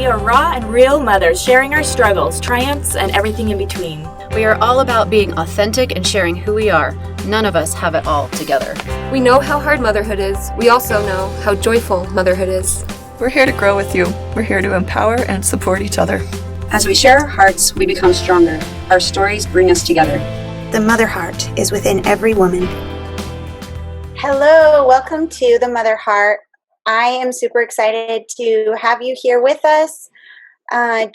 We are raw and real mothers, sharing our struggles, triumphs, and everything in between. We are all about being authentic and sharing who we are. None of us have it all together. We know how hard motherhood is. We also know how joyful motherhood is. We're here to grow with you. We're here to empower and support each other. As we share our hearts, we become stronger. Our stories bring us together. The mother heart is within every woman. Hello, welcome to the Mother Heart. I am super excited to have you here with us.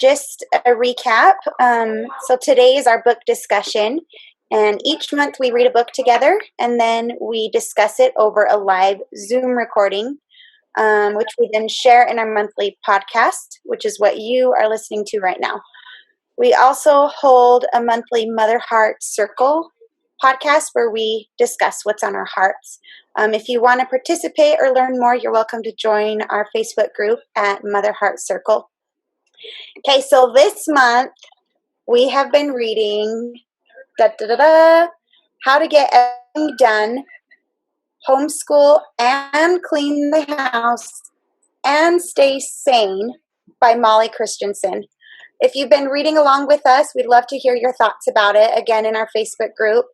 Just a recap. So today is our book discussion, and each month we read a book together, and then we discuss it over a live Zoom recording, which we then share in our monthly podcast, which is what you are listening to right now. We also hold a monthly Mother Heart Circle podcast where we discuss what's on our hearts. If you want to participate or learn more, you're welcome to join our Facebook group at Mother Heart Circle. Okay, so this month we have been reading How to Get Everything Done, Homeschool and Clean the House and Stay Sane by Molly Christensen. If you've been reading along with us, we'd love to hear your thoughts about it, again, in our Facebook group.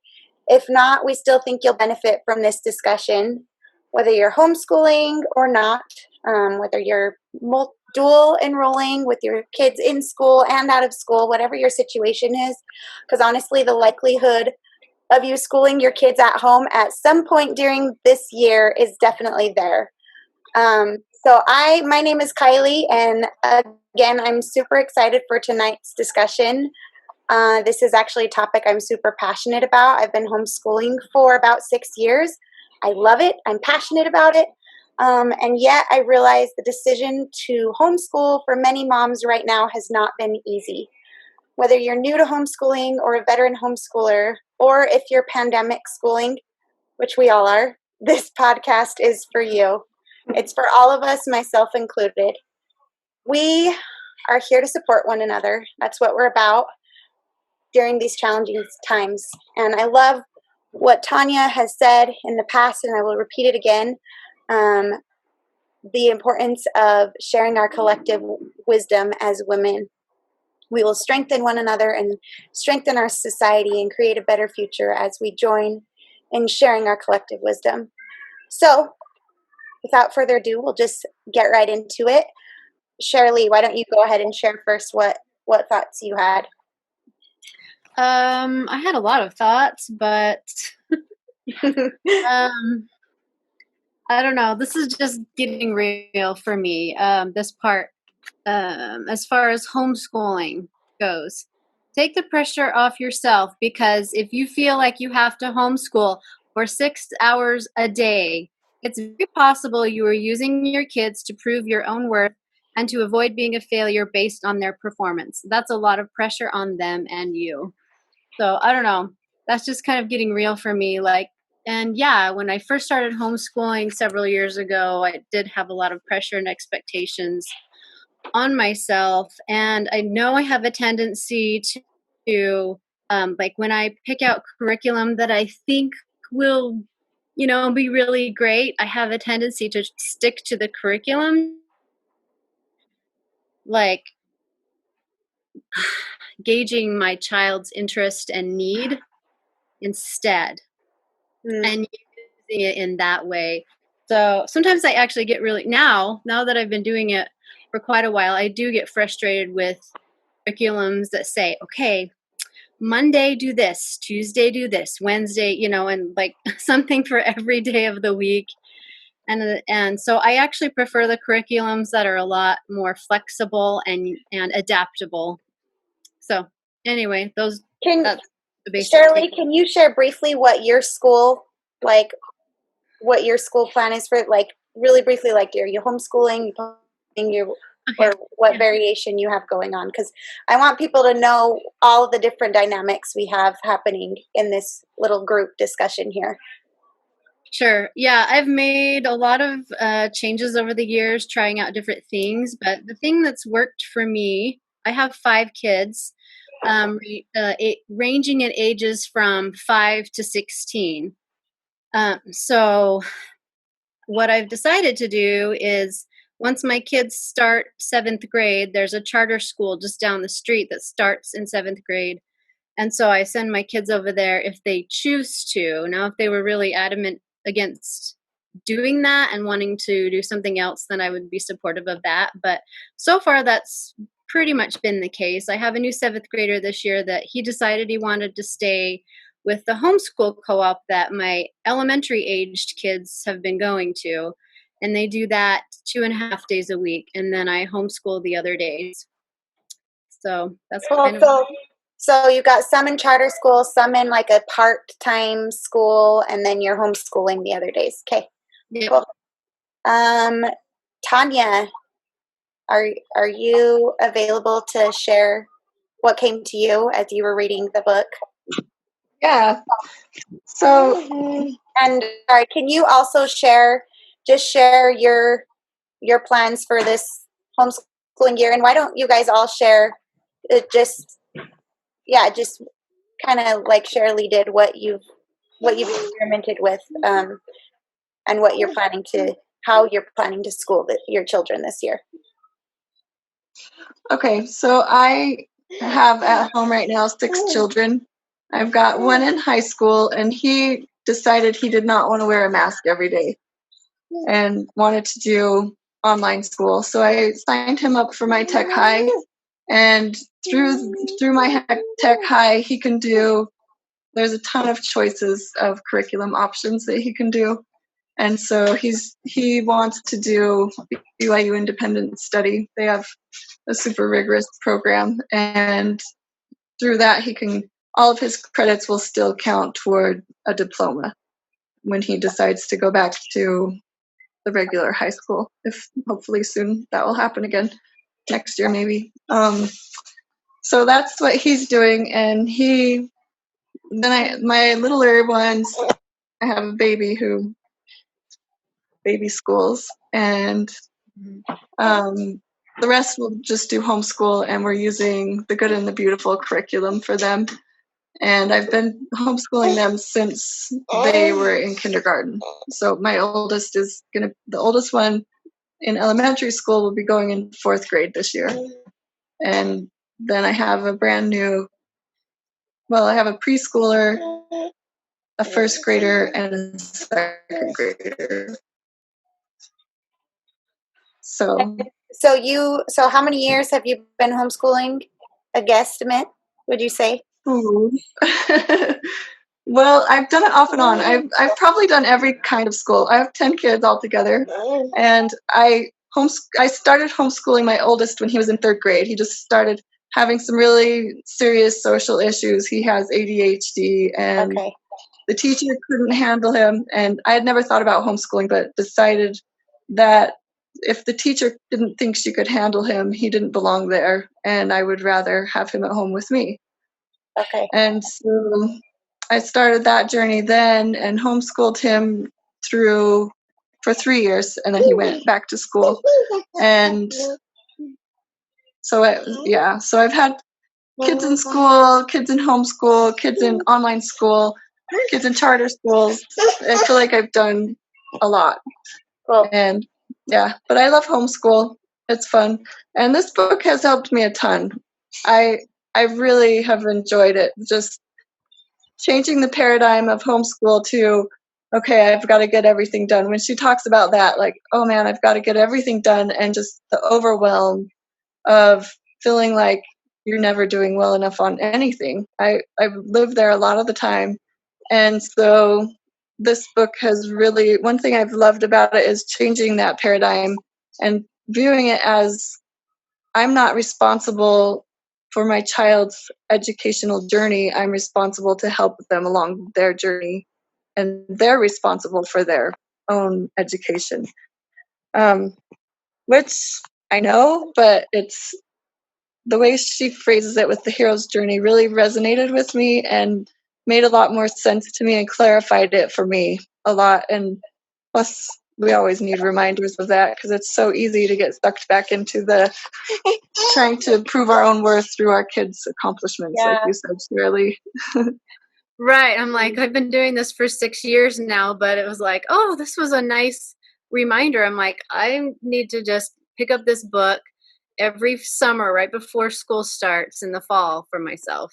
If not, we still think you'll benefit from this discussion, whether you're homeschooling or not, whether you're dual enrolling with your kids in school and out of school, whatever your situation is, because honestly, the likelihood of you schooling your kids at home at some point during this year is definitely there. My name is Kylie, and again, I'm super excited for tonight's discussion. This is actually a topic I'm super passionate about. I've been homeschooling for about 6 years. I love it. I'm passionate about it. And yet I realize the decision to homeschool for many moms right now has not been easy. Whether you're new to homeschooling or a veteran homeschooler, or if you're pandemic schooling, which we all are, this podcast is for you. It's for all of us, myself included. We are here to support one another. That's what we're about during these challenging times. And I love what Tanya has said in the past, and I will repeat it again, the importance of sharing our collective wisdom as women. We will strengthen one another and strengthen our society and create a better future as we join in sharing our collective wisdom. So, without further ado, we'll just get right into it. Shirley, why don't you go ahead and share first what thoughts you had? I had a lot of thoughts, but I don't know. This is just getting real for me. This part, as far as homeschooling goes, take the pressure off yourself, because if you feel like you have to homeschool for 6 hours a day, it's very possible you are using your kids to prove your own worth and to avoid being a failure based on their performance. That's a lot of pressure on them and you. So I don't know. That's just kind of getting real for me. And yeah, when I first started homeschooling several years ago, I did have a lot of pressure and expectations on myself. And I know I have a tendency to when I pick out curriculum that I think will, be really great, I have a tendency to stick to the curriculum. Like gauging my child's interest and need instead, and using it in that way. So sometimes I actually get really, now that I've been doing it for quite a while, I do get frustrated with curriculums that say, okay, Monday do this, Tuesday do this, Wednesday, and like something for every day of the week. And so I actually prefer the curriculums that are a lot more flexible and adaptable. So anyway, that's the basic. Shirley, can you share briefly what your school plan is for, really briefly, your homeschooling, or what variation you have going on? Because I want people to know all of the different dynamics we have happening in this little group discussion here. Sure. Yeah, I've made a lot of changes over the years, trying out different things. But the thing that's worked for me, I have 5 kids, ranging in ages from 5 to 16. So what I've decided to do is once my kids start 7th grade, there's a charter school just down the street that starts in 7th grade. And so I send my kids over there if they choose to. Now, if they were really adamant against doing that and wanting to do something else, then I would be supportive of that. But so far, that's pretty much been the case. I have a new 7th grader this year that he decided he wanted to stay with the homeschool co-op that my elementary aged kids have been going to. And they do that 2.5 days a week. And then I homeschool the other days. So that's kind of... So you got some in charter school, some in like a part-time school, and then you're homeschooling the other days. Okay. Yep. Cool. Tanya, are you available to share what came to you as you were reading the book? Yeah. So, and sorry, can you also share your plans for this homeschooling year? And why don't you guys all share just kind of like Shirley did, what you've experimented with, and what you're how you're planning to school your children this year. Okay, so I have at home right now 6 children. I've got one in high school, and he decided he did not want to wear a mask every day and wanted to do online school. So I signed him up for my Tech High, and through my Tech High, he can do, there's a ton of choices of curriculum options that he can do. And so he wants to do BYU Independent Study. They have a super rigorous program, and through that all of his credits will still count toward a diploma when he decides to go back to the regular high school. If hopefully soon that will happen again, next year maybe. So that's what he's doing, and my littler ones, I have a baby who baby schools, and the rest will just do homeschool, and we're using the Good and the Beautiful curriculum for them. And I've been homeschooling them since they were in kindergarten. So my the oldest one in elementary school will be going in 4th grade this year. And then I have a I have a preschooler, a 1st grader, and a 2nd grader. So how many years have you been homeschooling? A guesstimate, would you say? Well, I've done it off and on. I've probably done every kind of school. I have 10 kids altogether, and I started homeschooling my oldest when he was in 3rd grade. He just started having some really serious social issues. He has ADHD, and the teacher couldn't handle him. And I had never thought about homeschooling, but decided that if the teacher didn't think she could handle him, he didn't belong there, and I would rather have him at home with me. Okay. And so I started that journey then and homeschooled him for 3 years, and then he went back to school. And so I've had kids in school, kids in homeschool, kids in online school, kids in charter schools. I feel like I've done a lot. Cool. And but I love homeschool. It's fun. And this book has helped me a ton. I really have enjoyed it. Just changing the paradigm of homeschool to, okay, I've got to get everything done. When she talks about that, like, oh man, I've got to get everything done, and just the overwhelm of feeling like you're never doing well enough on anything. I've lived there a lot of the time. And so this book has really, one thing I've loved about it is changing that paradigm and viewing it as I'm not responsible for my child's educational journey. I'm responsible to help them along their journey, and they're responsible for their own education. Which I know, but it's the way she phrases it with the hero's journey really resonated with me and made a lot more sense to me and clarified it for me a lot. And plus, we always need reminders of that because it's so easy to get sucked back into the trying to prove our own worth through our kids' accomplishments, like you said, Shirley. Right. I'm like, I've been doing this for 6 years now, but it was like, oh, this was a nice reminder. I'm like, I need to just pick up this book every summer right before school starts in the fall for myself.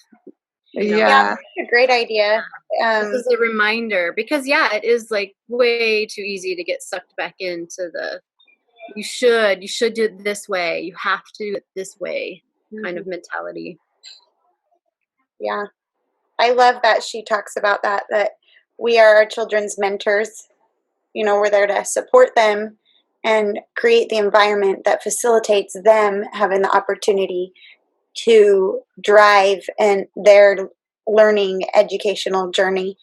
You know? Yeah, Yeah. that's a great idea. This is a reminder because it is like way too easy to get sucked back into the you should do it this way, you have to do it this way kind of mentality. Yeah. I love that she talks about that we are our children's mentors. You know, we're there to support them and create the environment that facilitates them having the opportunity to drive in their learning educational journey.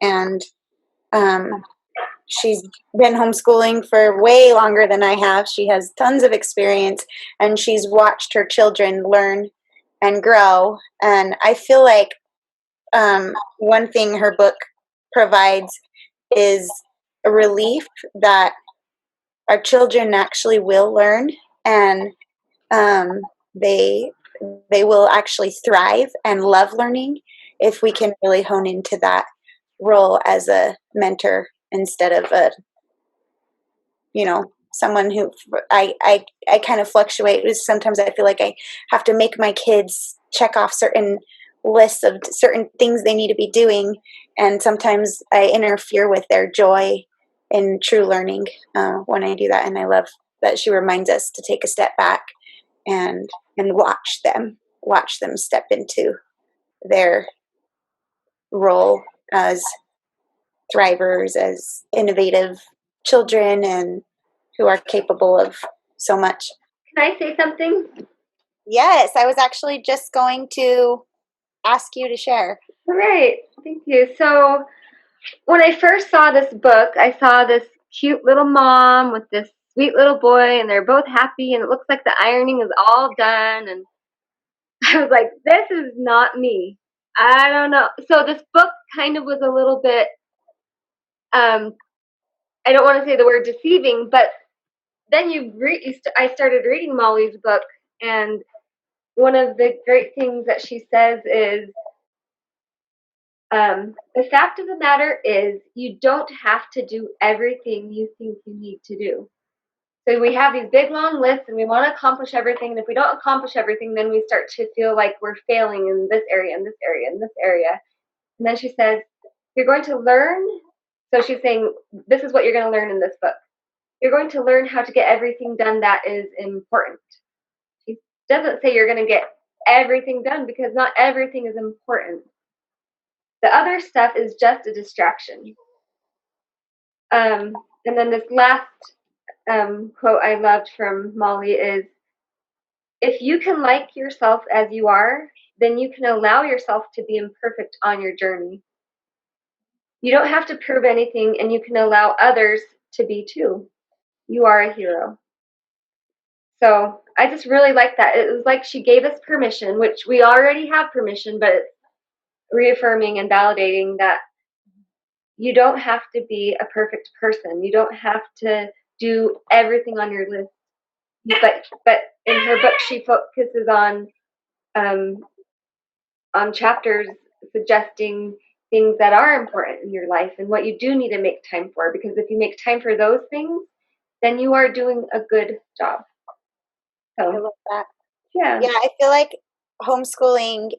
And she's been homeschooling for way longer than I have. She has tons of experience, and she's watched her children learn and grow. And I feel like one thing her book provides is a relief that our children actually will learn, and they will actually thrive and love learning if we can really hone into that role as a mentor instead of a someone who I kind of fluctuate with. Sometimes I feel like I have to make my kids check off certain lists of certain things they need to be doing, and sometimes I interfere with their joy in true learning when I do that. And I love that she reminds us to take a step back and watch them step into their role as thrivers, as innovative children, and who are capable of so much. Can I say something? Yes, I was actually just going to ask you to share. All right, thank you. So when I first saw this book, I saw this cute little mom with this sweet little boy, and they're both happy, and it looks like the ironing is all done, and I was like, this is not me. I don't know. So this book kind of was a little bit, I don't want to say the word deceiving, but then I started reading Molly's book, and one of the great things that she says is, the fact of the matter is you don't have to do everything you think you need to do. So we have these big long lists and we want to accomplish everything. And if we don't accomplish everything, then we start to feel like we're failing in this area, in this area, in this area. And then she says, you're going to learn. So she's saying, this is what you're going to learn in this book. You're going to learn how to get everything done that is important. She doesn't say you're going to get everything done because not everything is important. The other stuff is just a distraction. And then this last quote I loved from Molly is, if you can like yourself as you are, then you can allow yourself to be imperfect on your journey. You don't have to prove anything, and you can allow others to be too. You are a hero. So I just really like that. It was like she gave us permission, which we already have permission, but it's reaffirming and validating that you don't have to be a perfect person. You don't have to do everything on your list. But in her book, she focuses on chapters suggesting things that are important in your life and what you do need to make time for. Because if you make time for those things, then you are doing a good job. So, I love that. Yeah, I feel like homeschooling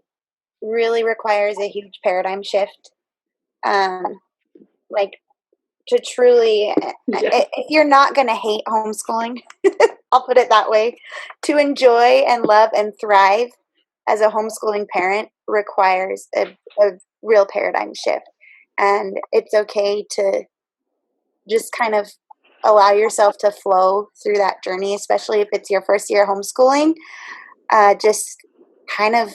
really requires a huge paradigm shift. Like, to truly, if you're not going to hate homeschooling, I'll put it that way, to enjoy and love and thrive as a homeschooling parent requires a real paradigm shift. And it's okay to just kind of allow yourself to flow through that journey, especially if it's your first year homeschooling. Just kind of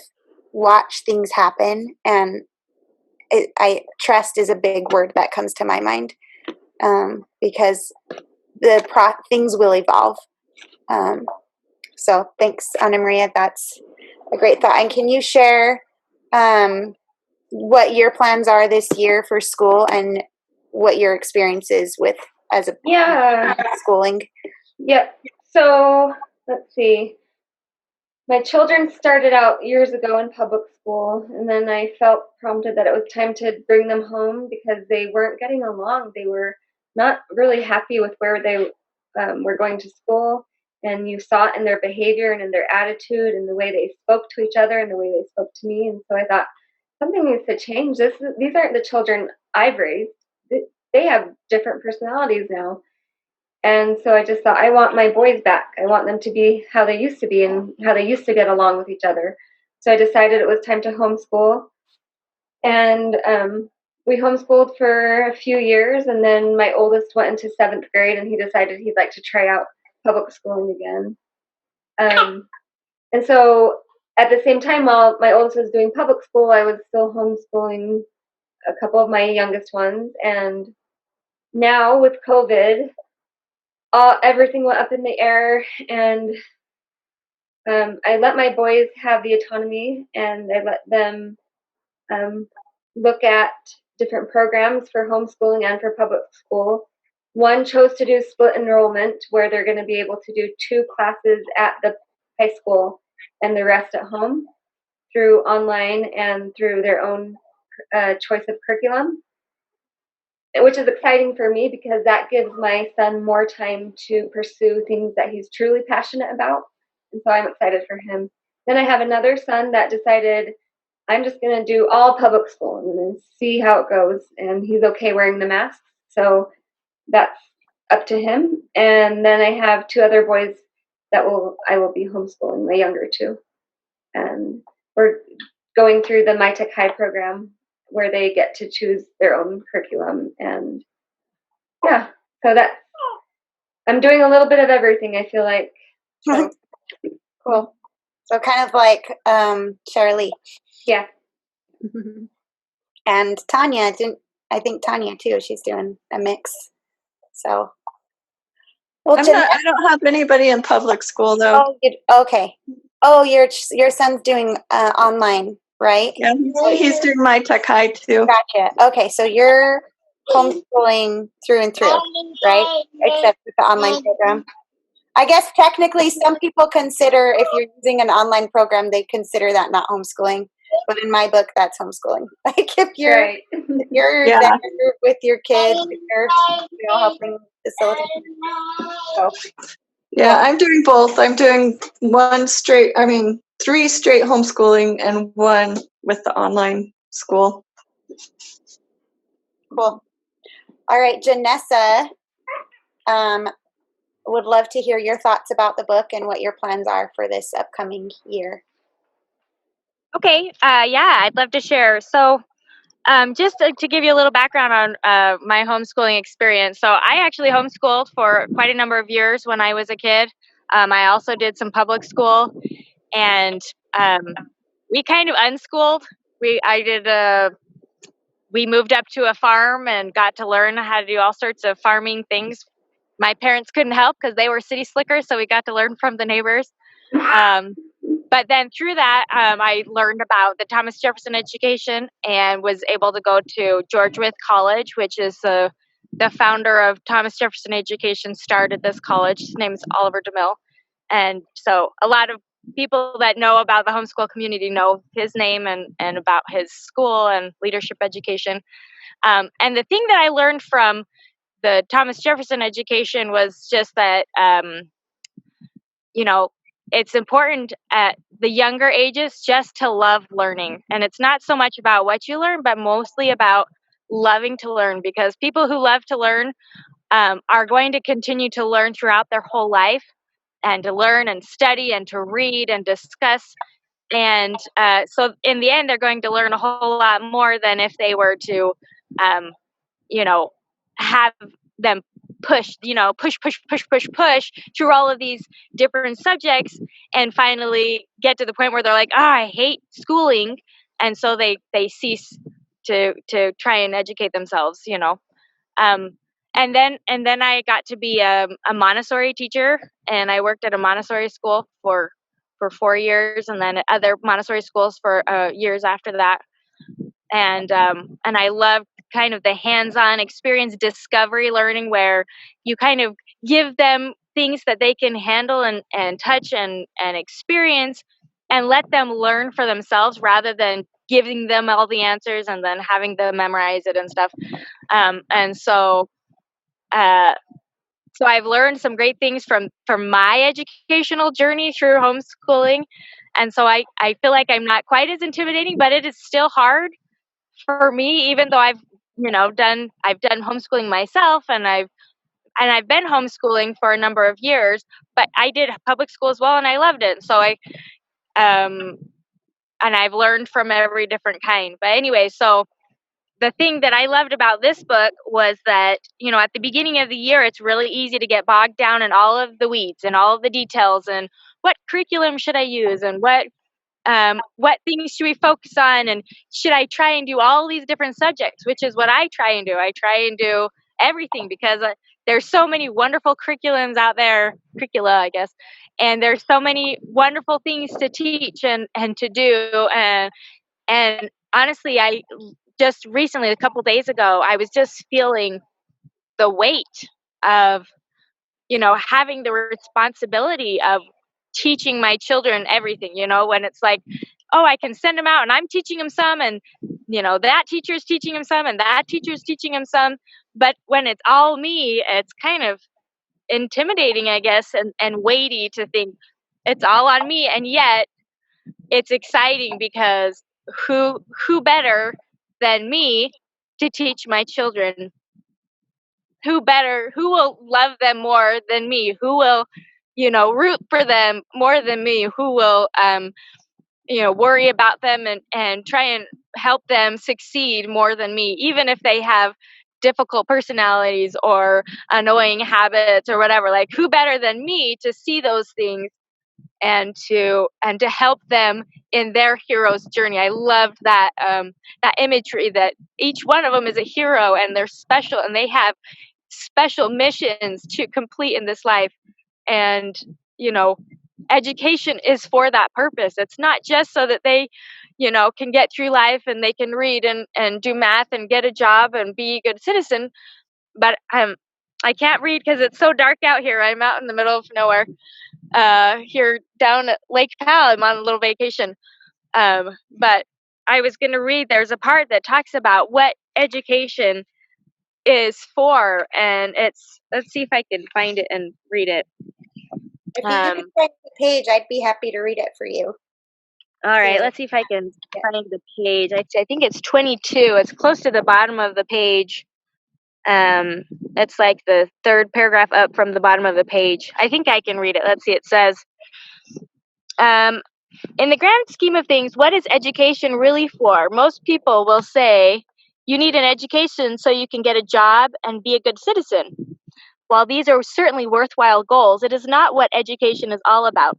watch things happen. And trust is a big word that comes to my mind, because things will evolve. So thanks, Anna Maria. That's a great thought. And can you share what your plans are this year for school and what your experience is with as a schooling? Yep. So let's see. My children started out years ago in public school, and then I felt prompted that it was time to bring them home because they weren't getting along. They were not really happy with where they were going to school. And you saw it in their behavior and in their attitude and the way they spoke to each other and the way they spoke to me. And so I thought, something needs to change. These aren't the children I've raised. They have different personalities now. And so I just thought, I want my boys back. I want them to be how they used to be and how they used to get along with each other. So I decided it was time to homeschool. And we homeschooled for a few years. And then my oldest went into 7th grade and he decided he'd like to try out public schooling again. And so at the same time, while my oldest was doing public school, I was still homeschooling a couple of my youngest ones. And now with COVID, everything went up in the air, and I let my boys have the autonomy, and I let them look at different programs for homeschooling and for public school. One chose to do split enrollment, where they're going to be able to do 2 classes at the high school and the rest at home through online and through their own choice of curriculum, which is exciting for me because that gives my son more time to pursue things that he's truly passionate about. And so I'm excited for him. Then I have another son that decided, I'm just going to do all public school and see how it goes. And he's okay wearing the mask. So that's up to him. And then I have 2 other boys that I will be homeschooling, my younger 2. And we're going through the My Tech High program, where they get to choose their own curriculum. And yeah, so I'm doing a little bit of everything, I feel like. So. Cool. So kind of like Shirley. Yeah. And Tanya, I think Tanya too, she's doing a mix. So. Well, I don't have anybody in public school though. Okay. Oh, your son's doing online, right? Yeah, he's doing My Tech High too. Gotcha. Okay, so you're homeschooling through and through, right? Except with the online program. I guess technically some people consider, if you're using an online program, they consider that not homeschooling. But in my book, that's homeschooling. Like if you're there with your kids, if you're helping facilitate. So. Yeah, I'm doing both. I'm doing 3 straight homeschooling and 1 with the online school. Cool. All right, Janessa, would love to hear your thoughts about the book and what your plans are for this upcoming year. Okay, I'd love to share. So just to give you a little background on my homeschooling experience. So I actually homeschooled for quite a number of years when I was a kid. I also did some public school, and we kind of unschooled. We moved up to a farm and got to learn how to do all sorts of farming things. My parents couldn't help because they were city slickers, so we got to learn from the neighbors. But then through that, I learned about the Thomas Jefferson education and was able to go to George Wythe College, which is the founder of Thomas Jefferson Education started this college. His name is Oliver DeMille. And so a lot of people that know about the homeschool community know his name and about his school and leadership education. And the thing that I learned from the Thomas Jefferson education was just that, it's important at the younger ages just to love learning. And it's not so much about what you learn, but mostly about loving to learn, because people who love to learn are going to continue to learn throughout their whole life, and to learn and study and to read and discuss. And so in the end, they're going to learn a whole lot more than if they were to, have them push through all of these different subjects and finally get to the point where they're like, I hate schooling. And so they cease to try and educate themselves, And then I got to be a Montessori teacher, and I worked at a Montessori school for 4 years, and then at other Montessori schools for years after that. And I loved kind of the hands-on experience, discovery learning, where you kind of give them things that they can handle and touch and experience, and let them learn for themselves rather than giving them all the answers and then having them memorize it and stuff. And so So I've learned some great things from my educational journey through homeschooling. And so I feel like I'm not quite as intimidating, but it is still hard for me, even though I've done homeschooling myself, and I've been homeschooling for a number of years, but I did public school as well, and I loved it. So and I've learned from every different kind. But anyway, so the thing that I loved about this book was that, at the beginning of the year, it's really easy to get bogged down in all of the weeds and all of the details and what curriculum should I use and what things should we focus on, and should I try and do all these different subjects, which is what I try and do. I try and do everything because there's so many wonderful curricula, I guess, and there's so many wonderful things to teach and to do. And honestly, I just recently, a couple days ago, I was just feeling the weight of, having the responsibility of teaching my children everything, when it's like, oh, I can send them out and I'm teaching them some, and, that teacher's teaching them some, and that teacher's teaching them some. But when it's all me, it's kind of intimidating, I guess, and weighty to think it's all on me. And yet it's exciting because who better than me to teach my children? Who will love them more than me? Who will, root for them more than me? Who will, worry about them and try and help them succeed more than me, even if they have difficult personalities or annoying habits or whatever? Like, who better than me to see those things and to help them in their hero's journey? I loved that imagery that each one of them is a hero, and they're special, and they have special missions to complete in this life. And education is for that purpose. It's not just so that they can get through life and they can read and do math and get a job and be a good citizen. But I can't read because it's so dark out here. I'm out in the middle of nowhere here down at Lake Powell. I'm on a little vacation, but I was going to read, there's a part that talks about what education is for, and let's see if I can find it and read it. If you could find the page, I'd be happy to read it for you. All right, let's see if I can find the page. I think it's 22. It's close to the bottom of the page. It's like the third paragraph up from the bottom of the page. I think I can read it. Let's see. It says, in the grand scheme of things, what is education really for? Most people will say, you need an education so you can get a job and be a good citizen. While these are certainly worthwhile goals, it is not what education is all about.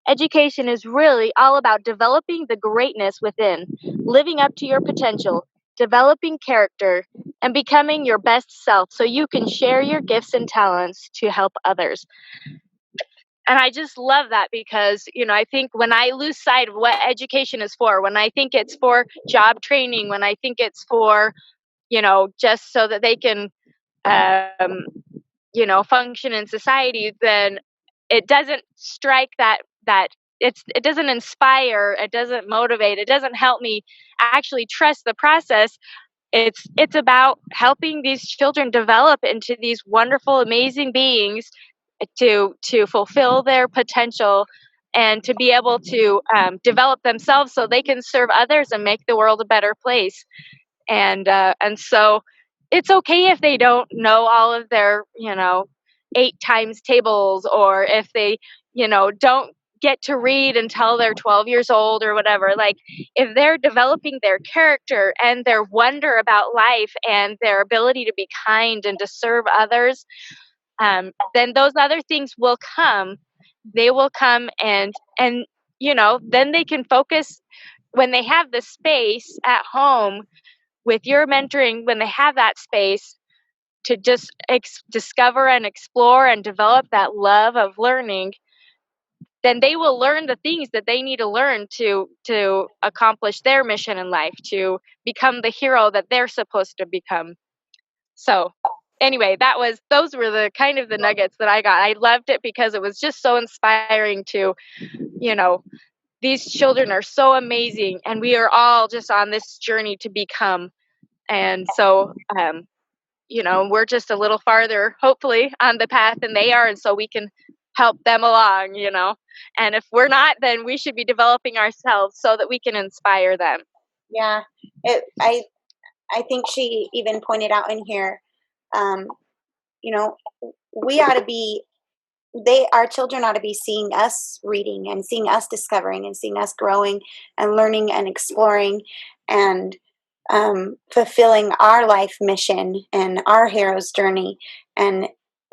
Education is really all about developing the greatness within, living up to your potential, developing character, and becoming your best self so you can share your gifts and talents to help others. And I just love that because, I think when I lose sight of what education is for, when I think it's for job training, when I think it's for, just so that they can, function in society, then it doesn't strike that it doesn't inspire, it doesn't motivate, it doesn't help me actually trust the process. It's about helping these children develop into these wonderful, amazing beings to fulfill their potential and to be able to develop themselves so they can serve others and make the world a better place. And so it's okay if they don't know all of their 8 times tables, or if they don't get to read until they're 12 years old or whatever. Like, if they're developing their character and their wonder about life and their ability to be kind and to serve others, then those other things will come. They will come, and then they can focus when they have the space at home with your mentoring, when they have that space to just discover and explore and develop that love of learning, then they will learn the things that they need to learn to accomplish their mission in life, to become the hero that they're supposed to become. So anyway, those were the kind of the nuggets that I got. I loved it because it was just so inspiring to, these children are so amazing, and we are all just on this journey to become. And so, we're just a little farther, hopefully, on the path than they are, and so we can help them along, and if we're not, then we should be developing ourselves so that we can inspire them. Yeah, I think she even pointed out in here, we ought to be, our children ought to be seeing us reading and seeing us discovering and seeing us growing and learning and exploring and fulfilling our life mission and our hero's journey. And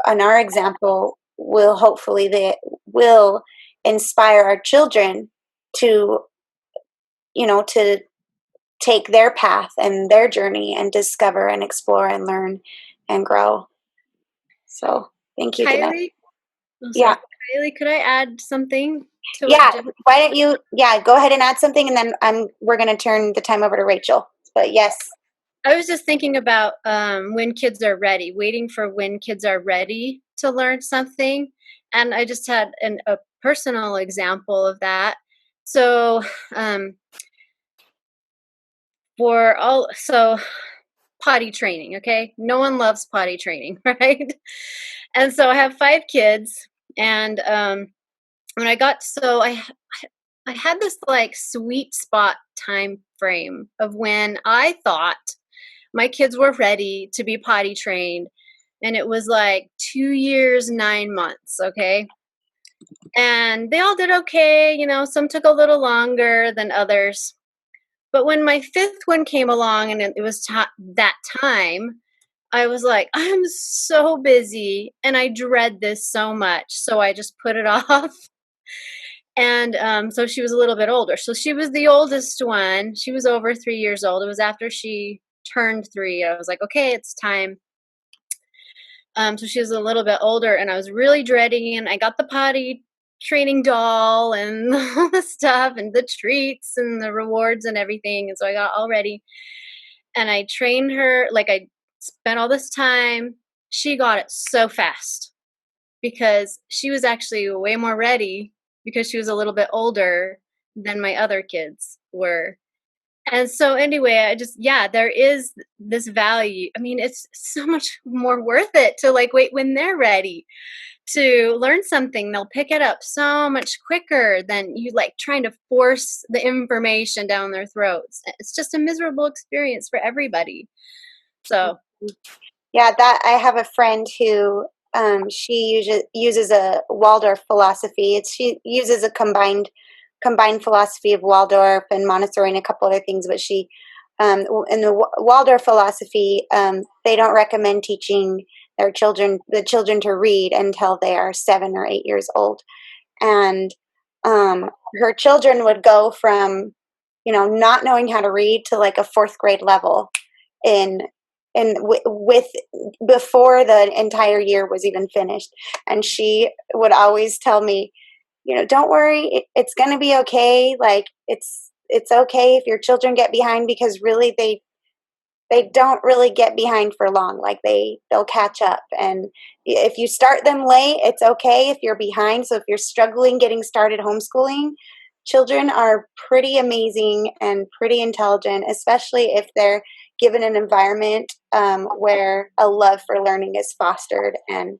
our example will inspire our children to, to take their path and their journey and discover and explore and learn and grow. So thank you, Jeanette. Kylie? Yeah. Kylie, could I add something to Yeah, what Jen- why don't you, go ahead and add something, and then we're going to turn the time over to Rachel. But yes. I was just thinking about when kids are ready, waiting for when kids are ready to learn something. And I just had a personal example of that. So potty training, okay? No one loves potty training, right? And so I have 5 kids, and when I had this like sweet spot time frame of when I thought my kids were ready to be potty trained, and it was like 2 years, 9 months, okay? And they all did okay, some took a little longer than others. But when my 5th one came along and it was that time, I was like, I'm so busy and I dread this so much. So I just put it off. And so she was a little bit older. So she was the oldest one. She was over 3 years old. It was after she turned 3. I was like, okay, it's time. So she was a little bit older, and I was really dreading it. And I got the potty training doll and all the stuff and the treats and the rewards and everything. And so I got all ready. And I trained her, like I spent all this time. She got it so fast because she was actually way more ready because she was a little bit older than my other kids were. And so anyway, there is this value. I mean, it's so much more worth it to like wait when they're ready to learn something. They'll pick it up so much quicker than you like trying to force the information down their throats. It's just a miserable experience for everybody. So Yeah, that I have a friend who she uses a Waldorf philosophy. She uses a combined philosophy of Waldorf and Montessori and a couple other things. But she, in the Waldorf philosophy, they don't recommend teaching the children to read until they are 7 or 8 years old. And her children would go from, not knowing how to read to like a 4th grade level with before the entire year was even finished. And she would always tell me, don't worry, it's going to be okay. Like it's okay if your children get behind, because really they don't really get behind for long. Like they'll catch up. And if you start them late, it's okay if you're behind. So if you're struggling getting started homeschooling, children are pretty amazing and pretty intelligent, especially if they're given an environment where a love for learning is fostered. And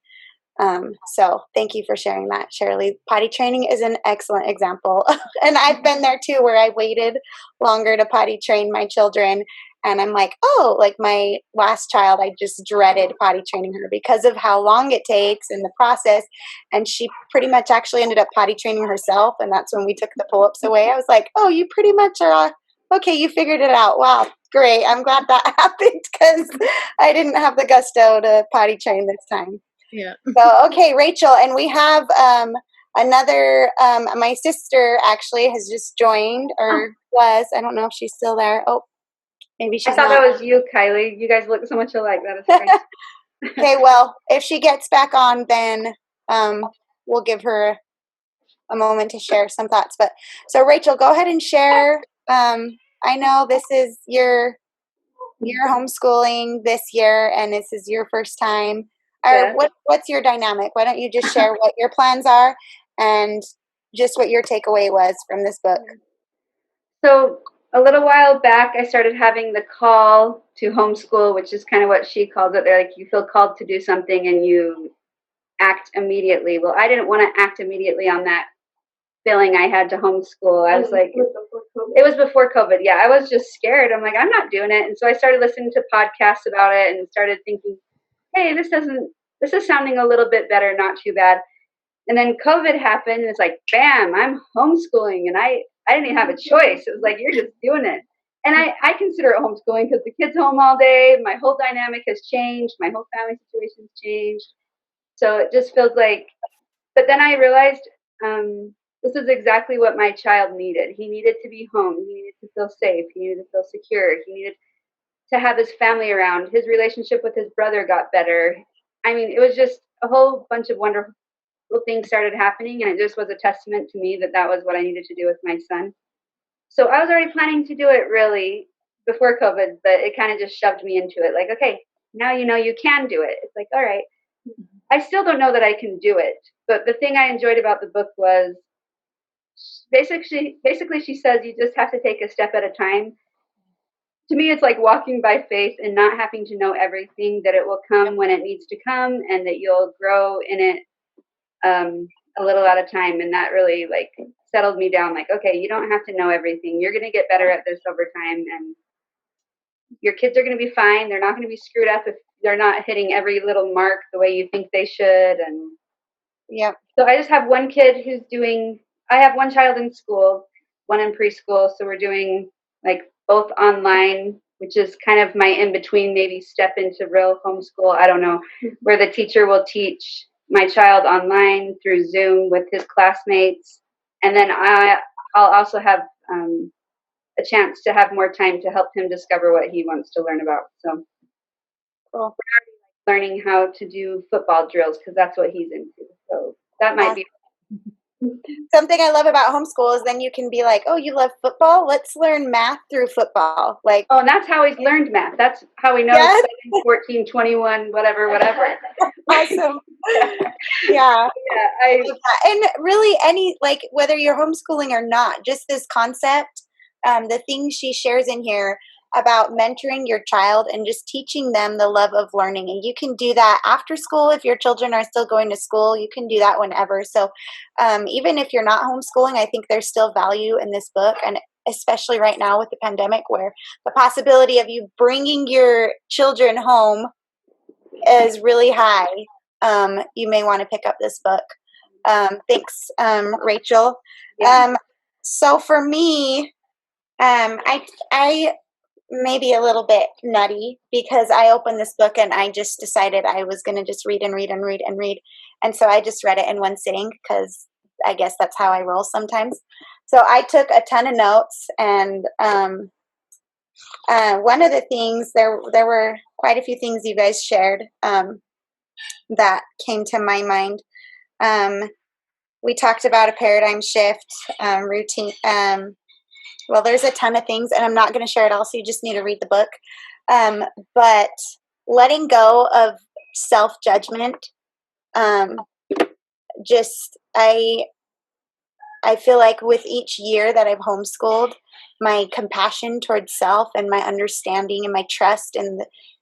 so thank you for sharing that, Shirley. Potty training is an excellent example. And I've been there too, where I waited longer to potty train my children. And I'm like, oh, like my last child, I just dreaded potty training her because of how long it takes and the process. And she pretty much actually ended up potty training herself. And that's when we took the pull-ups away. I was like, oh, you pretty much are, okay, you figured it out. Wow, great. I'm glad that happened because I didn't have the gusto to potty train this time. yeah. So, okay, Rachel, and we have another, my sister actually has just joined, or was, I don't know if she's still there. Oh, maybe she's I thought not. that was you, Kylie. You guys look so much alike. That is great. Okay, well, if she gets back on, then we'll give her a moment to share some thoughts. But so, Rachel, go ahead and share. I know this is your homeschooling this year, and this is your first time. Yeah. What's your dynamic? Why don't you just share what your plans are and just what your takeaway was from this book? So a little while back, I started having the call to homeschool, which is kind of what she calls it. They're like, you feel called to do something and you act immediately. Well, I didn't want to act immediately on that feeling I had to homeschool. I was like, it was before COVID. Yeah, I was just scared. I'm like, I'm not doing it. And so I started listening to podcasts about it and started thinking, hey, this is sounding a little bit better, not too bad. And then COVID happened, and it's like, bam, I'm homeschooling, and I didn't even have a choice. It was like, you're just doing it. And I consider it homeschooling because the kid's home all day. My whole dynamic has changed. My whole family situation's changed. So it just feels like, but then I realized this is exactly what my child needed. He needed to be home. He needed to feel safe. He needed to feel secure. He needed to have his family around. His relationship with his brother got better. I mean, it was just a whole bunch of wonderful things started happening, and it just was a testament to me that that was what I needed to do with my son. So I was already planning to do it really before COVID, but it kind of just shoved me into it. Like, okay, now you know you can do it. It's like, all right. I still don't know that I can do it, but the thing I enjoyed about the book was basically she says you just have to take a step at a time. To me, it's like walking by faith and not having to know everything, that it will come when it needs to come and that you'll grow in it a little at a time. And that really like settled me down. Like, okay, you don't have to know everything. You're going to get better at this over time, and your kids are going to be fine. They're not going to be screwed up if they're not hitting every little mark the way you think they should. And Yeah. so I just have one kid who's I have one child in school, one in preschool. So we're doing like both online, which is kind of my in-between, maybe step into real homeschool. I don't know, where the teacher will teach my child online through Zoom with his classmates. And then I'll also have a chance to have more time to help him discover what he wants to learn about. So Cool. Learning how to do football drills because that's what he's into. So that might be something I love about homeschool is then you can be like, oh, you love football? Let's learn math through football. Like, oh, and that's how he's learned math. That's how we know Yes. 7, 14, 21, whatever. Awesome. Yeah. Yeah, And really like whether you're homeschooling or not, just this concept, the things she shares in here about mentoring your child and just teaching them the love of learning. And you can do that after school. If your children are still going to school, you can do that whenever. So even if you're not homeschooling, I think there's still value in this book. And especially right now with the pandemic, where the possibility of you bringing your children home is really high, you may want to pick up this book. Thanks, Rachel. Yeah. So for me, I may be a little bit nutty because I opened this book and I just decided I was going to just read and read and read and read. And so I just read it in one sitting because I guess that's how I roll sometimes. So I took a ton of notes, and one of the things, there were quite a few things you guys shared that came to my mind. We talked about a paradigm shift, routine. Well, there's a ton of things, and I'm not going to share it all, so you just need to read the book. But letting go of self-judgment, I feel like with each year that I've homeschooled, my compassion towards self and my understanding and my trust in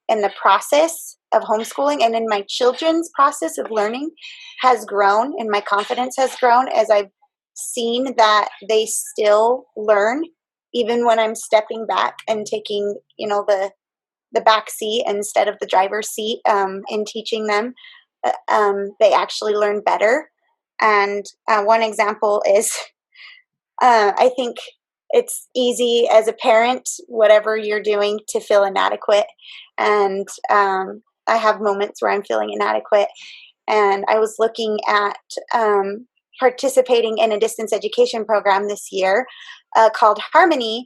the process of homeschooling and in my children's process of learning has grown, and my confidence has grown as I've seen that they still learn even when I'm stepping back and taking, the back seat instead of the driver's seat in teaching them. They actually learn better. And one example is I think it's easy as a parent, whatever you're doing, to feel inadequate. And I have moments where I'm feeling inadequate. And I was looking at participating in a distance education program this year called Harmony,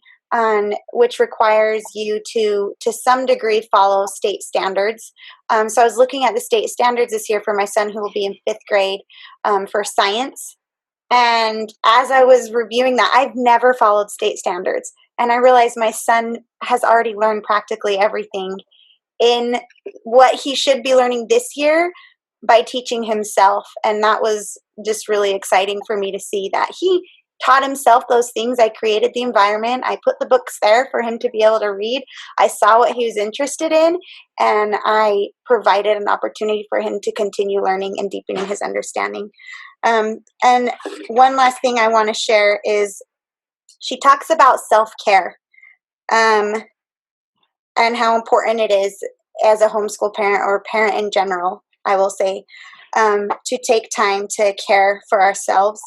which requires you to some degree follow state standards. So I was looking at the state standards this year for my son, who will be in 5th grade, for science. And as I was reviewing that, I've never followed state standards. And I realized my son has already learned practically everything in what he should be learning this year by teaching himself. And that was just really exciting for me to see that he taught himself those things. I created the environment. I put the books there for him to be able to read. I saw what he was interested in, and I provided an opportunity for him to continue learning and deepening his understanding. And one last thing I want to share is she talks about self-care, and how important it is as a homeschool parent or parent in general, I will say, to take time to care for ourselves.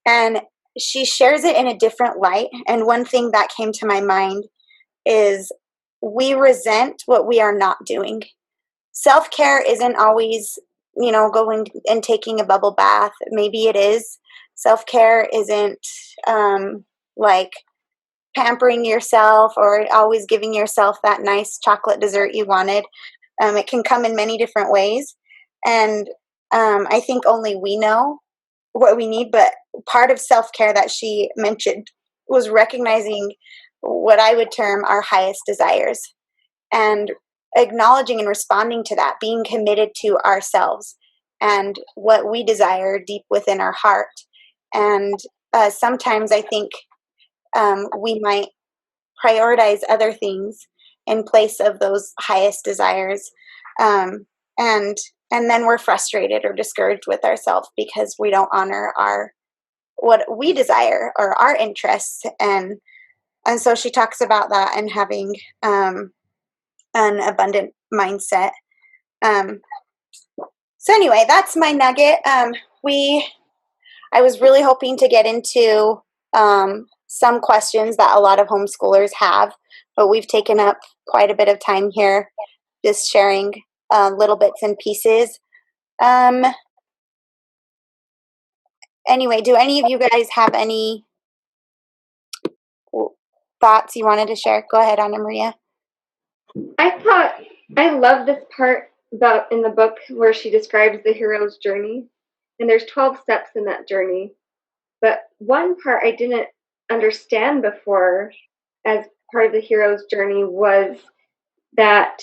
And she shares it in a different light. And one thing that came to my mind is we resent what we are not doing. Self-care isn't always, going and taking a bubble bath. Maybe it is. Self-care isn't like pampering yourself or always giving yourself that nice chocolate dessert you wanted. It can come in many different ways. And I think only we know what we need. But part of self-care that she mentioned was recognizing what I would term our highest desires and acknowledging and responding to that, being committed to ourselves and what we desire deep within our heart. And sometimes I think we might prioritize other things in place of those highest desires. And then we're frustrated or discouraged with ourselves because we don't honor what we desire or our interests. And so she talks about that and having an abundant mindset. So anyway, that's my nugget. I was really hoping to get into some questions that a lot of homeschoolers have, but we've taken up quite a bit of time here just sharing little bits and pieces. Anyway, do any of you guys have any thoughts you wanted to share? Go ahead, Anna Maria. I love this part about in the book where she describes the hero's journey, and there's 12 steps in that journey. But one part I didn't understand before as part of the hero's journey was that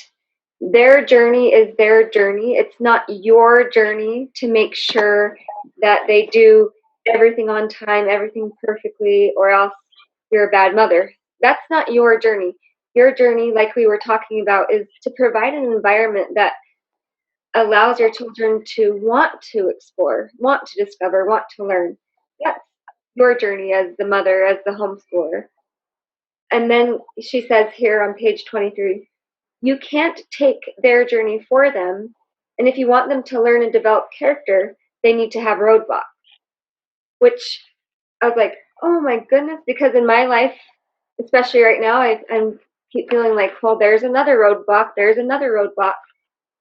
their journey is their journey. It's not your journey to make sure that they do everything on time, everything perfectly, or else you're a bad mother. That's not your journey. Your journey, like we were talking about, is to provide an environment that allows your children to want to explore, want to discover, want to learn. That's your journey as the mother, as the homeschooler. And then she says here on page 23, you can't take their journey for them. And if you want them to learn and develop character, they need to have roadblocks. Which I was like, oh my goodness, because in my life, especially right now, I keep feeling like, well, there's another roadblock, there's another roadblock.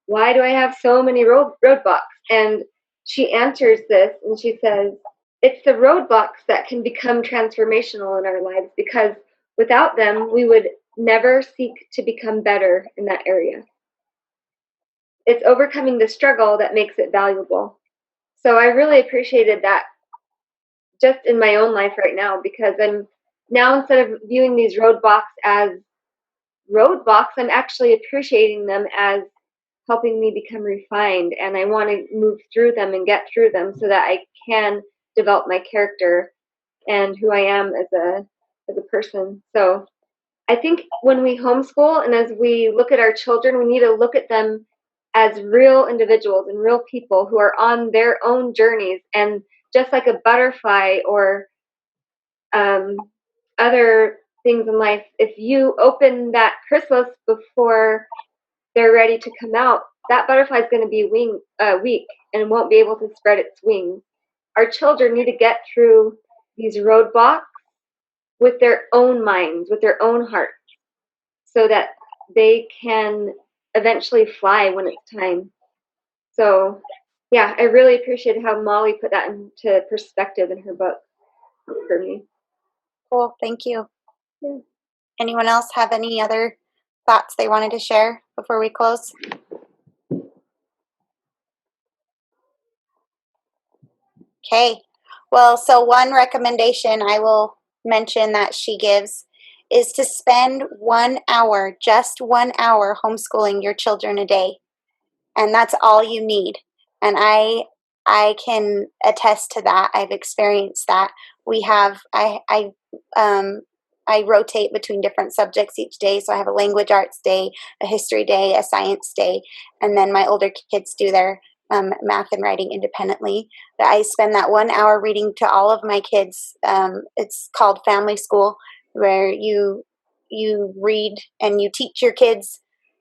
Why do I have so many roadblocks? And she answers this and she says, it's the roadblocks that can become transformational in our lives, because without them, we would never seek to become better in that area. It's overcoming the struggle that makes it valuable. So I really appreciated that just in my own life right now, because I'm now, instead of viewing these roadblocks as roadblocks, I'm actually appreciating them as helping me become refined, and I want to move through them and get through them so that I can develop my character and who I am as a person. So I think when we homeschool and as we look at our children, we need to look at them as real individuals and real people who are on their own journeys. And just like a butterfly or other things in life, if you open that chrysalis before they're ready to come out, that butterfly is going to be weak and won't be able to spread its wings. Our children need to get through these roadblocks with their own minds, with their own hearts, so that they can eventually fly when it's time. So, yeah, I really appreciate how Molly put that into perspective in her book for me. Cool, thank you. Yeah. Anyone else have any other thoughts they wanted to share before we close? Okay, well, so one recommendation I will mention that she gives is to spend 1 hour, just 1 hour, homeschooling your children a day. And that's all you need. And I can attest to that. I've experienced that. we have, I rotate between different subjects each day. So I have a language arts day, a history day, a science day, and then my older kids do their math and writing independently. I spend that 1 hour reading to all of my kids. It's called Family School, where you read and you teach your kids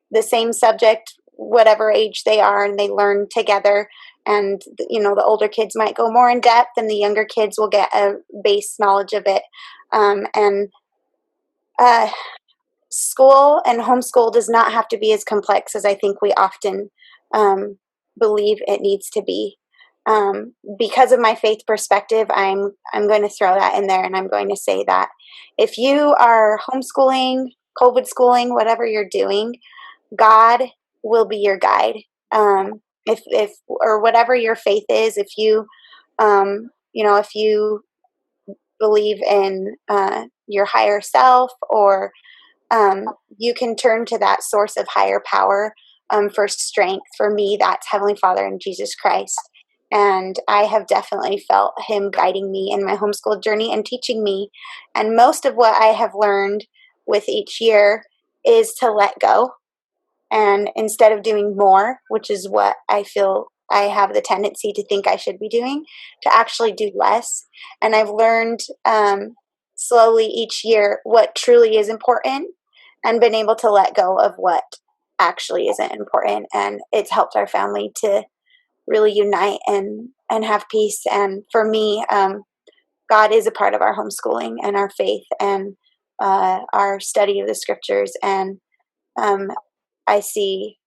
the same subject, whatever age they are, and they learn together. And the older kids might go more in depth, and the younger kids will get a base knowledge of it. School and homeschool does not have to be as complex as I think we often believe it needs to be. Because of my faith perspective, I'm going to throw that in there, and I'm going to say that if you are homeschooling, COVID schooling, whatever you're doing, God will be your guide. If or whatever your faith is, if you if you believe in your higher self, or you can turn to that source of higher power for strength. For me, that's Heavenly Father and Jesus Christ. And I have definitely felt Him guiding me in my homeschool journey and teaching me. And most of what I have learned with each year is to let go. And instead of doing more, which is what I feel I have the tendency to think I should be doing, to actually do less. And I've learned slowly each year what truly is important, and been able to let go of what actually isn't important. And it's helped our family to really unite and have peace. And for me, God is a part of our homeschooling and our faith and our study of the scriptures. And I see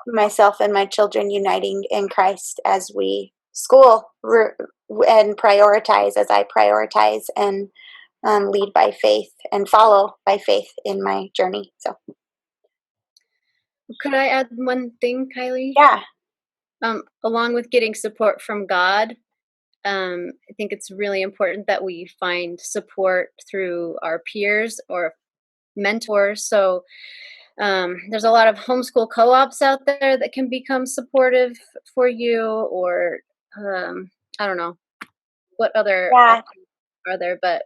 myself and my children uniting in Christ as we school and prioritize, as I prioritize and lead by faith and follow by faith in my journey. So, Could I add one thing, Kylie? yeah. Along with getting support from God, I think it's really important that we find support through our peers or mentors. So there's a lot of homeschool co-ops out there that can become supportive for you, or I don't know what other options are there, but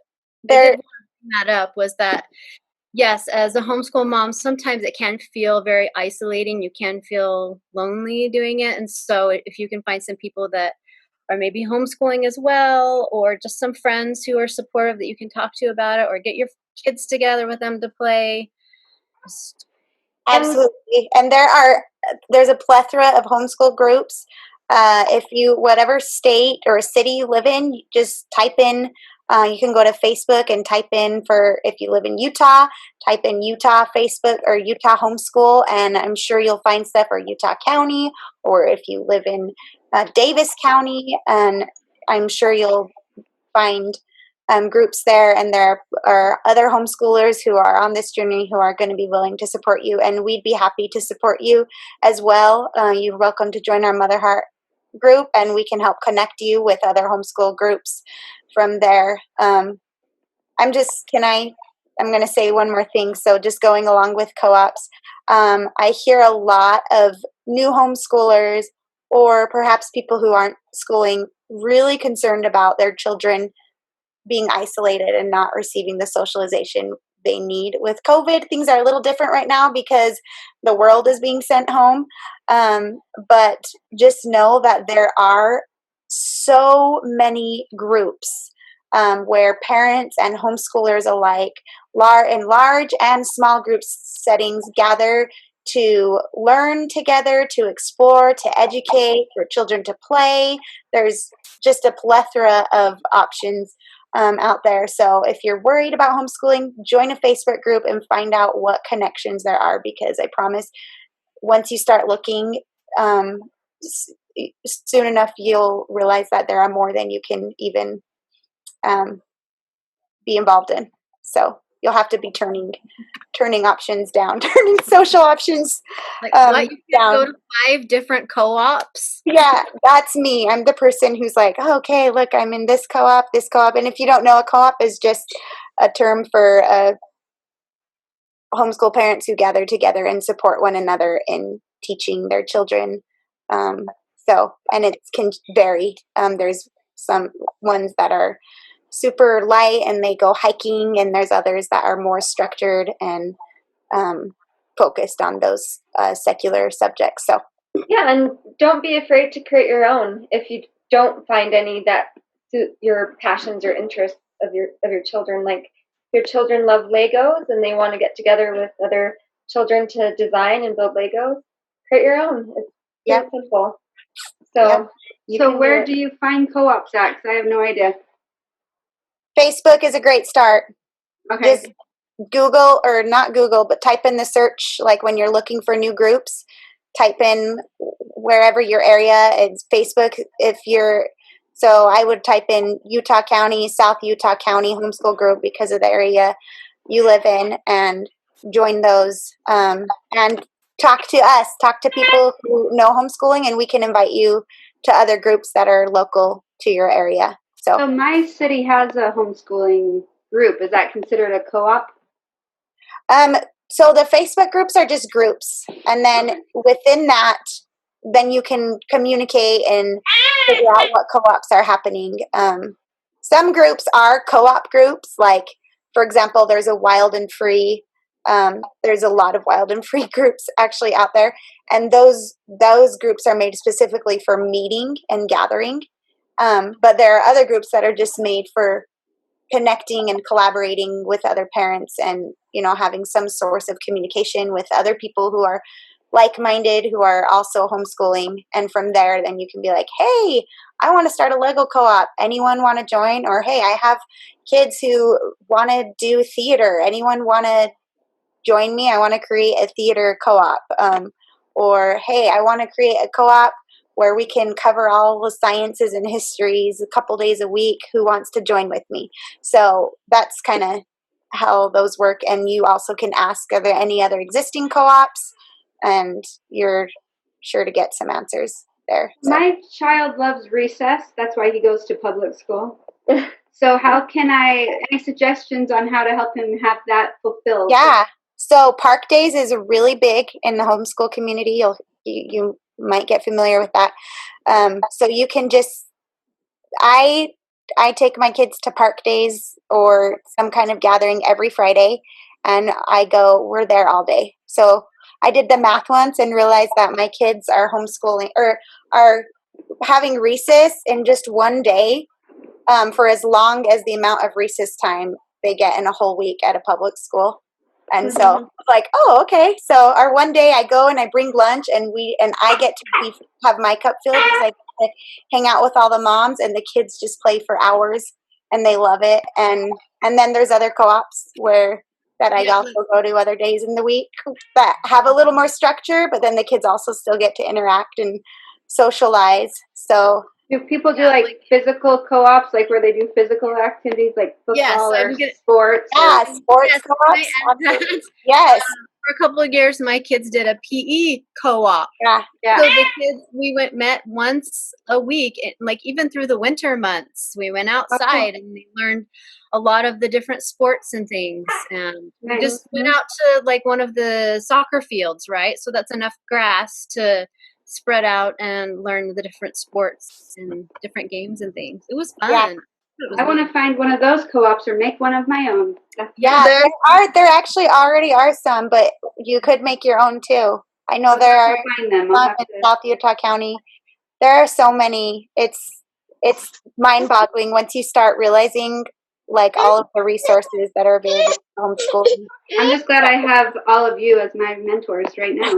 I did want to bring that up, was that yes, as a homeschool mom, sometimes it can feel very isolating. You can feel lonely doing it. And so if you can find some people that are maybe homeschooling as well, or just some friends who are supportive that you can talk to about it, or get your kids together with them to play. Absolutely. And there's a plethora of homeschool groups. If you, whatever state or city you live in, you just type in, you can go to Facebook and type in, for if you live in Utah, type in Utah Facebook or Utah homeschool, and I'm sure you'll find stuff, or Utah County, or if you live in Davis County, and I'm sure you'll find groups there, and there are other homeschoolers who are on this journey who are going to be willing to support you, and we'd be happy to support you as well. You're welcome to join our Mother Heart group, and we can help connect you with other homeschool groups from there. I'm going to say one more thing. So just going along with co-ops, I hear a lot of new homeschoolers, or perhaps people who aren't schooling, really concerned about their children being isolated and not receiving the socialization they need. With COVID, things are a little different right now because the world is being sent home. But just know that there are so many groups where parents and homeschoolers alike, in large and small group settings, gather to learn together, to explore, to educate, for children to play. There's just a plethora of options out there. So if you're worried about homeschooling, join a Facebook group and find out what connections there are, because I promise once you start looking, soon enough you'll realize that there are more than you can even be involved in. So you'll have to be turning options down, turning social options What, you can down. go to 5 different co-ops? Yeah, that's me. I'm the person who's like, oh, okay, look, I'm in this co-op. And if you don't know, a co-op is just a term for homeschool parents who gather together and support one another in teaching their children. And it can vary. There's some ones that are super light and they go hiking, and there's others that are more structured and focused on those secular subjects. So Yeah, and don't be afraid to create your own if you don't find any that suit your passions or interests of your children. Like your children love Legos and they want to get together with other children to design and build Legos. Create your own. It's pretty simple. So, so where do you find co-ops at? 'Cause I have no idea. Facebook is a great start. Okay. Just Google, or not Google, but type in the search, like when you're looking for new groups, type in wherever your area is Facebook. So I would type in Utah County, South Utah County homeschool group because of the area you live in, and join those, and talk to us, talk to people who know homeschooling, and we can invite you to other groups that are local to your area. So my city has a homeschooling group. Is that considered a co-op? So the Facebook groups are just groups, and then within that, then you can communicate and figure out what co-ops are happening. Some groups are co-op groups, like, for example, there's a Wild and Free. There's a lot of Wild and Free groups actually out there, and those groups are made specifically for meeting and gathering. But there are other groups that are just made for connecting and collaborating with other parents, and having some source of communication with other people who are like-minded, who are also homeschooling. And from there, then you can be like, hey, I want to start a Lego co-op. Anyone want to join? Or hey, I have kids who want to do theater. Anyone want to join me? I want to create a theater co-op. Or hey, I want to create a co-op where we can cover all the sciences and histories a couple days a week. Who wants to join with me? So that's kind of how those work. And you also can ask, are there any other existing co-ops? And you're sure to get some answers there. So. My child loves recess. That's why he goes to public school. So how can any suggestions on how to help him have that fulfilled? Yeah. So Park Days is really big in the homeschool community. You might get familiar with that. So you can just, I take my kids to Park Days or some kind of gathering every Friday, and we're there all day. So I did the math once and realized that my kids are homeschooling or are having recess in just one day for as long as the amount of recess time they get in a whole week at a public school. And so I was like, oh, okay. So our one day I go and I bring lunch, and I get to have my cup filled because I get to hang out with all the moms, and the kids just play for hours and they love it. And then there's other co-ops that I also go to other days in the week that have a little more structure, but then the kids also still get to interact and socialize. So do people do like physical co-ops, like where they do physical activities like football or sports? Yeah, sports co-ops. Yes. For a couple of years, my kids did a PE co-op. Yeah. So the kids, we met once a week, like even through the winter months. We went outside and they learned a lot of the different sports and things. And we just went out to like one of the soccer fields, right? So that's enough grass to spread out and learn the different sports and different games and things. It was fun. Yeah. I want to find one of those co-ops or make one of my own. Yeah, there actually already are some, but you could make your own too. I know there are some in South Utah County. There are so many. It's mind-boggling once you start realizing like all of the resources that are available for homeschooling. I'm just glad I have all of you as my mentors right now.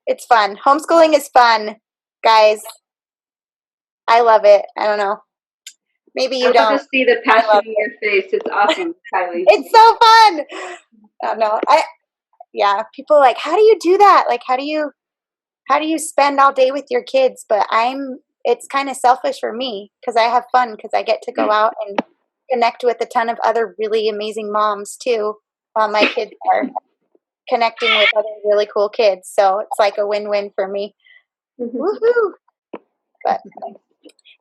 It's fun. Homeschooling is fun, guys. I love it. I don't know. Maybe you don't. I love to see the passion in your face. It's awesome, Kylie. It's so fun. I don't know. People are like, how do you do that? Like, how do you spend all day with your kids? But it's kind of selfish for me because I have fun because I get to go out and connect with a ton of other really amazing moms too, while my kids are connecting with other really cool kids. So it's like a win-win for me. Woohoo! But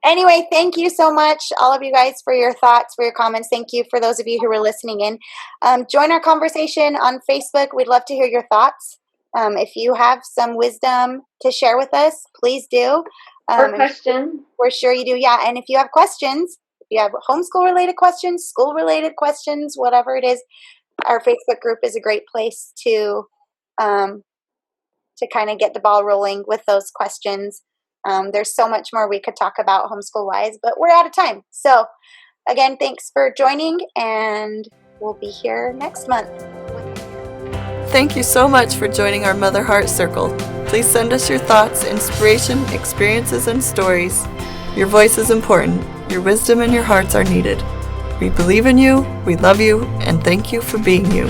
anyway, thank you so much, all of you guys, for your thoughts, for your comments. Thank you for those of you who were listening in. Join our conversation on Facebook. We'd love to hear your thoughts. If you have some wisdom to share with us, please do. Or And question. we're sure you do. Yeah. And if you have questions, if you have homeschool related questions, school related questions, whatever it is, our Facebook group is a great place to kind of get the ball rolling with those questions. There's so much more we could talk about homeschool wise, but we're out of time. So again, thanks for joining, and we'll be here next month. Thank you so much for joining our Mother Heart Circle. Please send us your thoughts, inspiration, experiences, and stories. Your voice is important. Your wisdom and your hearts are needed. We believe in you, we love you, and thank you for being you.